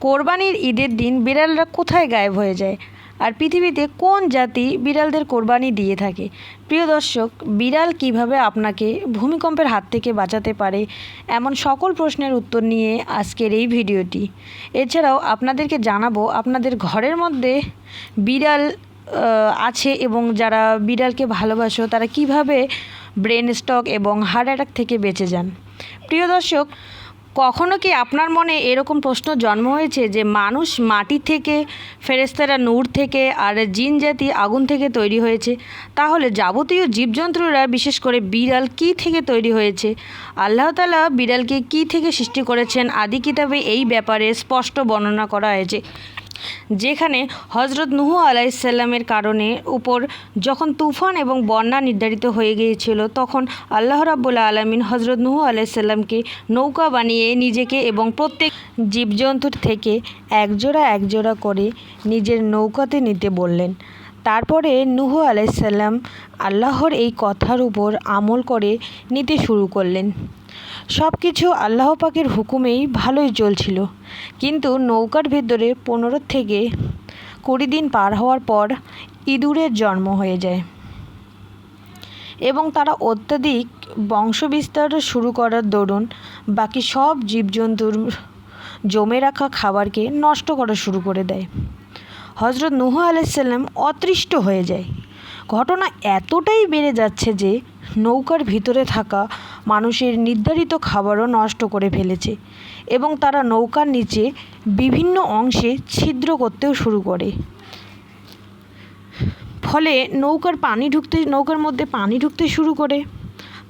কোরবানির ঈদের দিন বিড়ালরা কোথায় গায়েব হয়ে যায় আর পৃথিবীতে কোন জাতি বিড়ালদের কোরবানি দিয়ে থাকে। প্রিয় দর্শক, বিড়াল কিভাবে আপনাকে ভূমিকম্পের হাত থেকে বাঁচাতে পারে, এমন সকল প্রশ্নের উত্তর নিয়ে আজকের এই ভিডিওটি। এছাড়াও আপনাদেরকে জানাবো আপনাদের ঘরের মধ্যে বিড়াল আছে এবং যারা বিড়ালকে ভালোবাসো তারা কিভাবে ব্রেন স্ট্রোক এবং হার্ট অ্যাটাক থেকে বেঁচে যান। প্রিয় দর্শক, কখনো কি আপনার মনে এরকম প্রশ্ন জন্ম হয়েছে যে মানুষ মাটি থেকে, ফেরেশতারা নূর থেকে, আর জিন জাতি আগুন থেকে তৈরি হয়েছে, তাহলে যাবতীয় জীবজন্তুরা বিশেষ করে বিড়াল কী থেকে তৈরি হয়েছে? আল্লাহ তাআলা বিড়ালকে কী থেকে সৃষ্টি করেছেন আদি কিতাবে এই ব্যাপারে স্পষ্ট বর্ণনা করা হয়েছে। যেখানে হজরত নূহ আলাইহিসসালামের কারণে উপর যখন তুফান এবং বন্যা নির্ধারিত হয়ে গিয়েছিল, তখন আল্লাহ রাব্বুল আলামিন হজরত নূহ আলাইহিসসালামকে নৌকা বানিয়ে নিজেকে এবং প্রত্যেক জীবজন্তুর থেকে একজোড়া করে নিজের নৌকাতে নিতে বললেন। তারপরে নূহ আলাইহিসসালাম আল্লাহর এই কথার উপর আমল করে নিতে শুরু করলেন। সব কিছু আল্লাহ পাকের হুকুমেই ভালোই চলছিল, কিন্তু নৌকার ভেতরে 15 থেকে 20 দিন পার হওয়ার পর ইঁদুরের জন্ম হয়ে যায় এবং তারা অত্যাধিক বংশবিস্তার শুরু করার দরুন বাকি সব জীবজন্তুর জমে রাখা খাবারকে নষ্ট করা শুরু করে দেয়। হজরত নূহ আলাইহিসসালাম অতৃষ্ট হয়ে যায়। ঘটনা এতটাই বেড়ে যাচ্ছে যে নৌকার ভিতরে থাকা মানুষের নির্ধারিত খাবারও নষ্ট করে ফেলেছে এবং তারা নৌকার নিচে বিভিন্ন অংশে ছিদ্র করতেও শুরু করে। ফলে নৌকার মধ্যে পানি ঢুকতে শুরু করে।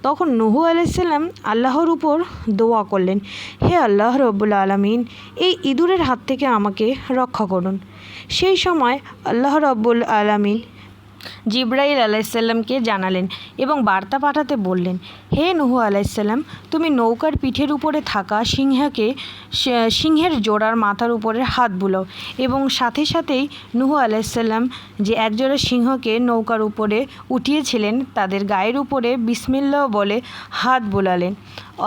তখন নূহ আলাইহিসসালাম আল্লাহর উপর দোয়া করলেন, হে আল্লাহ রাব্বুল আলামিন, এই ইঁদুরের হাত থেকে আমাকে রক্ষা করুন। সেই সময় আল্লাহ রাব্বুল আলামিন জিবরাইল আলাইহিসসালামকে জানালেন এবং বার্তা পাঠাতে বললেন, হে নূহ আলাইহিসসালাম, তুমি নৌকার পিঠের উপরে থাকা সিংহের জোড়ার মাথার উপরে হাত বুলাও। এবং সাথে সাথেই নূহ আলাইহিসসালাম যে একজোড়া সিংহকে নৌকার উপরে উঠিয়েছিলেন তাদের গায়ের উপরে বিসমিল্লাহ বলে হাত বুলালেন।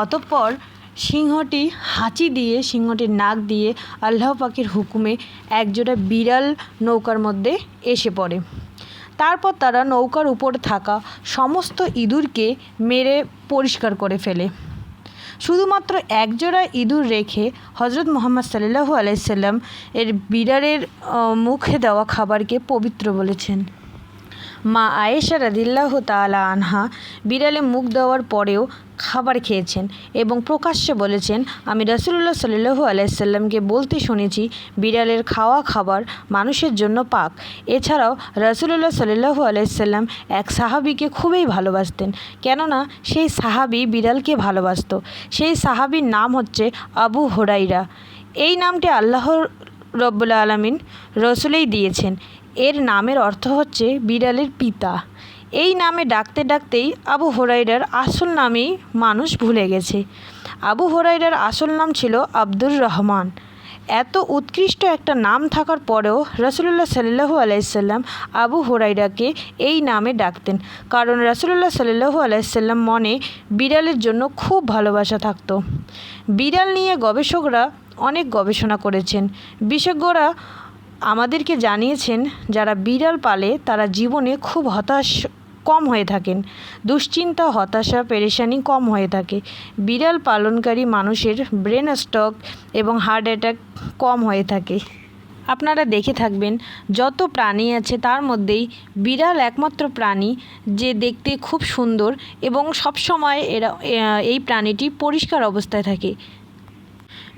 অতঃপর সিংহটি হাঁচি দিয়ে, সিংহটির নাক দিয়ে আল্লাহ পাকের হুকুমে একজোড়া বিড়াল নৌকার মধ্যে এসে পড়ে। তারপর তারা নৌকার উপর থাকা সমস্ত ইঁদুরকে মেরে পরিষ্কার করে ফেলে। শুধুমাত্র একজোড়া ইঁদুর রেখে হজরত মুহাম্মদ সাল্লাল্লাহু আলাইহি সাল্লাম এর বিড়ালের মুখে দেওয়া খাবারকে পবিত্র বলেছেন। মা আয়েশা রাদিয়াল্লাহু তাআলা আনহা বিড়ালে মুখ দেওয়ার পরেও খাবার খেয়েছেন এবং প্রকাশ্যে বলেছেন, আমি রাসূলুল্লাহ সাল্লাল্লাহু আলাইহি সাল্লামকে বলতে শুনেছি, বিড়ালের খাওয়া খাবার মানুষের জন্য পাক। এছাড়াও রাসূলুল্লাহ সাল্লাল্লাহু আলাইহি সাল্লাম এক সাহাবীকে খুবই ভালোবাসতেন, কেননা সেই সাহাবী বিড়ালকে ভালোবাসত। সেই সাহাবীর নাম হচ্ছে আবু হুরায়রা। এই নামটি আল্লাহ রাব্বুল আলামিন রসুলেই দিয়েছেন। এর নামের অর্থ হচ্ছে বিড়ালের পিতা। এই নামে ডাকতে ডাকতেই আবু হুরায়রার আসল নামেই মানুষ ভুলে গেছে। আবু হুরায়রার আসল নাম ছিল আব্দুর রহমান। এত উৎকৃষ্ট একটা নাম থাকার পরেও রাসূলুল্লাহ সাল্লাল্লাহু আলাইহি সাল্লাম আবু হুরায়রাকে এই নামে ডাকতেন, কারণ রাসূলুল্লাহ সাল্লাল্লাহু আলাইহি সাল্লাম মনে বিড়ালের জন্য খুব ভালোবাসা থাকতো। বিড়াল নিয়ে গবেষকরা অনেক গবেষণা করেছেন। বিশেষজ্ঞরা আমাদেরকে জানিয়েছেন, যারা বিড়াল পালে তারা জীবনে খুব কম হয়ে থাকেন, দুশ্চিন্তা, হতাশা, পেরেশানি কম হয়ে থাকে। বিড়াল পালনকারী মানুষের ব্রেন স্ট্রোক এবং হার্ট অ্যাটাক কম হয়ে থাকে। আপনারা দেখে থাকবেন, যত প্রাণী আছে তার মধ্যেই বিড়াল একমাত্র প্রাণী যে দেখতে খুব সুন্দর এবং সবসময় এই প্রাণীটি পরিষ্কার অবস্থায় থাকে।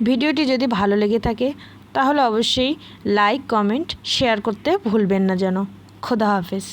ভিডিওটি যদি ভালো লেগে থাকে তাহলে অবশ্যই লাইক, কমেন্ট, শেয়ার করতে ভুলবেন না যেন। খোদা হাফেজ।